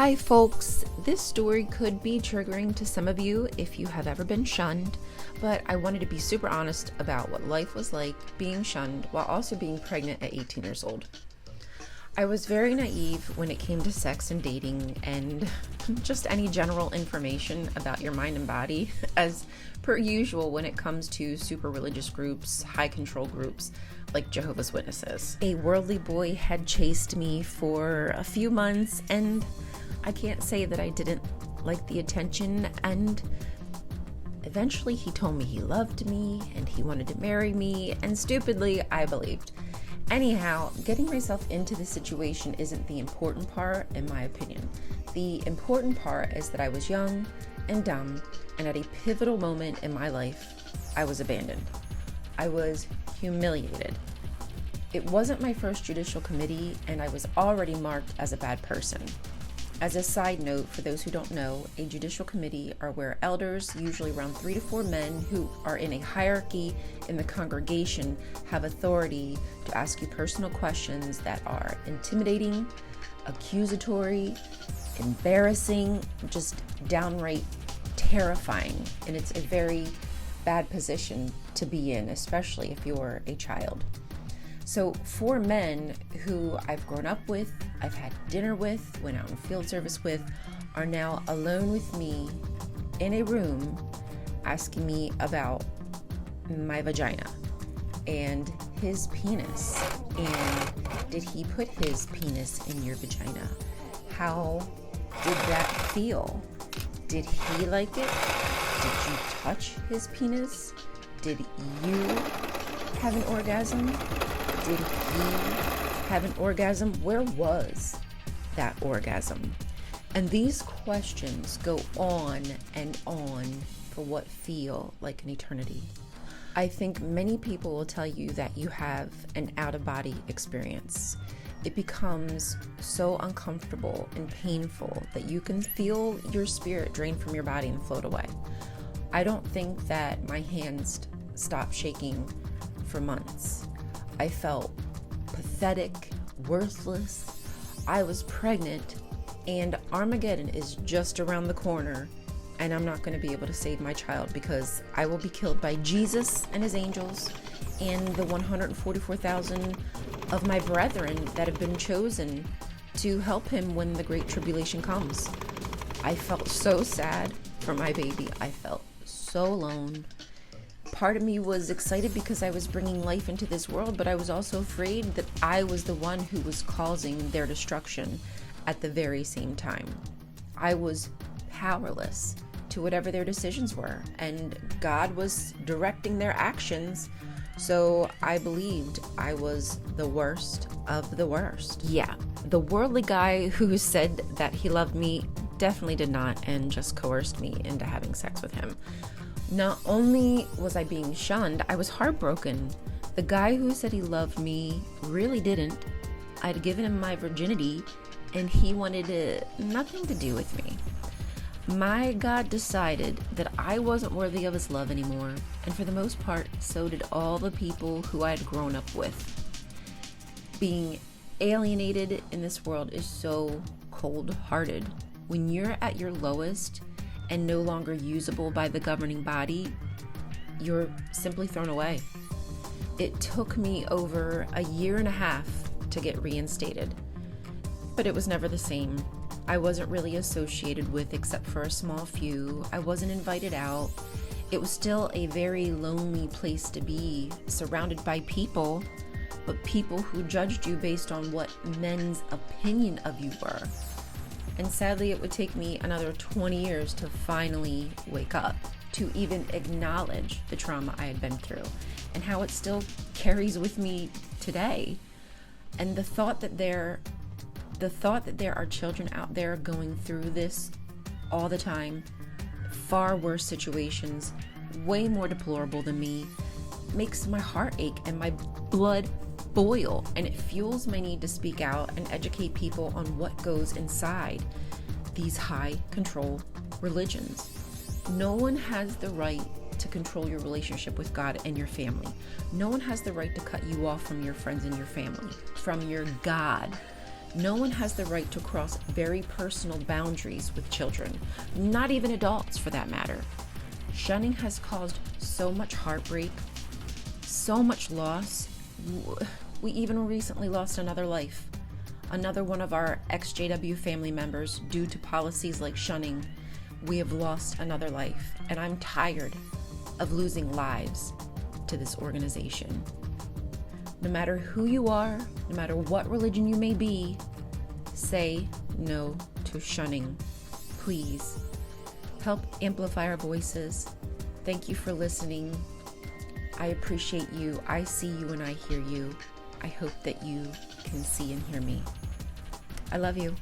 Hi folks, this story could be triggering to some of you if you have ever been shunned, but I wanted to be super honest about what life was like being shunned while also being pregnant at 18 years old. I was very naive when it came to sex and dating and just any general information about your mind and body, as per usual when it comes to super religious groups, high control groups like Jehovah's Witnesses. A worldly boy had chased me for a few months, and I can't say that I didn't like the attention, and eventually he told me he loved me and he wanted to marry me, and stupidly I believed. Anyhow, getting myself into the situation isn't the important part, in my opinion. The important part is that I was young and dumb, and at a pivotal moment in my life, I was abandoned. I was humiliated. It wasn't my first judicial committee, and I was already marked as a bad person. As a side note, for those who don't know, a judicial committee are where elders, usually around 3 to 4 men who are in a hierarchy in the congregation, have authority to ask you personal questions that are intimidating, accusatory, embarrassing, just downright terrifying. And it's a very bad position to be in, especially if you're a child. So 4 men who I've grown up with, I've had dinner with, went out in field service with, are now alone with me in a room asking me about my vagina and his penis. And did he put his penis in your vagina? How did that feel? Did he like it? Did you touch his penis? Did you have an orgasm? Did he have an orgasm? Where was that orgasm? And these questions go on and on for what feel like an eternity. I think many people will tell you that you have an out-of-body experience. It becomes so uncomfortable and painful that you can feel your spirit drain from your body and float away. I don't think that my hands stopped shaking for months. I felt pathetic, worthless. I was pregnant, and Armageddon is just around the corner, and I'm not going to be able to save my child because I will be killed by Jesus and his angels and the 144,000 of my brethren that have been chosen to help him when the Great Tribulation comes. I felt so sad for my baby. I felt so alone. Part of me was excited because I was bringing life into this world, but I was also afraid that I was the one who was causing their destruction at the very same time. I was powerless to whatever their decisions were, and God was directing their actions, so I believed I was the worst of the worst. Yeah, the worldly guy who said that he loved me definitely did not, and just coerced me into having sex with him. Not only was I being shunned, I was heartbroken. The guy who said he loved me really didn't. I'd given him my virginity, and he wanted nothing to do with me. My God decided that I wasn't worthy of his love anymore, and for the most part, so did all the people who I had grown up with. Being alienated in this world is so cold-hearted. When you're at your lowest and no longer usable by the governing body, you're simply thrown away. It took me over a year and a half to get reinstated, but it was never the same. I wasn't really associated with except for a small few. I wasn't invited out. It was still a very lonely place to be, surrounded by people, but people who judged you based on what men's opinion of you were. And sadly, it would take me another 20 years to finally wake up, to even acknowledge the trauma I had been through and how it still carries with me today. And the thought that there are children out there going through this all the time, far worse situations, way more deplorable than me, makes my heart ache and my blood boil, and it fuels my need to speak out and educate people on what goes inside these high control religions. No one has the right to control your relationship with God and your family. No one has the right to cut you off from your friends and your family, from your God. No one has the right to cross very personal boundaries with children, not even adults for that matter. Shunning has caused so much heartbreak, so much loss. We even recently lost another life. Another one of our ex-JW family members due to policies like shunning. We have lost another life, and I'm tired of losing lives to this organization. No matter who you are, no matter what religion you may be, say no to shunning. Please help amplify our voices. Thank you for listening. I appreciate you. I see you and I hear you. I hope that you can see and hear me. I love you.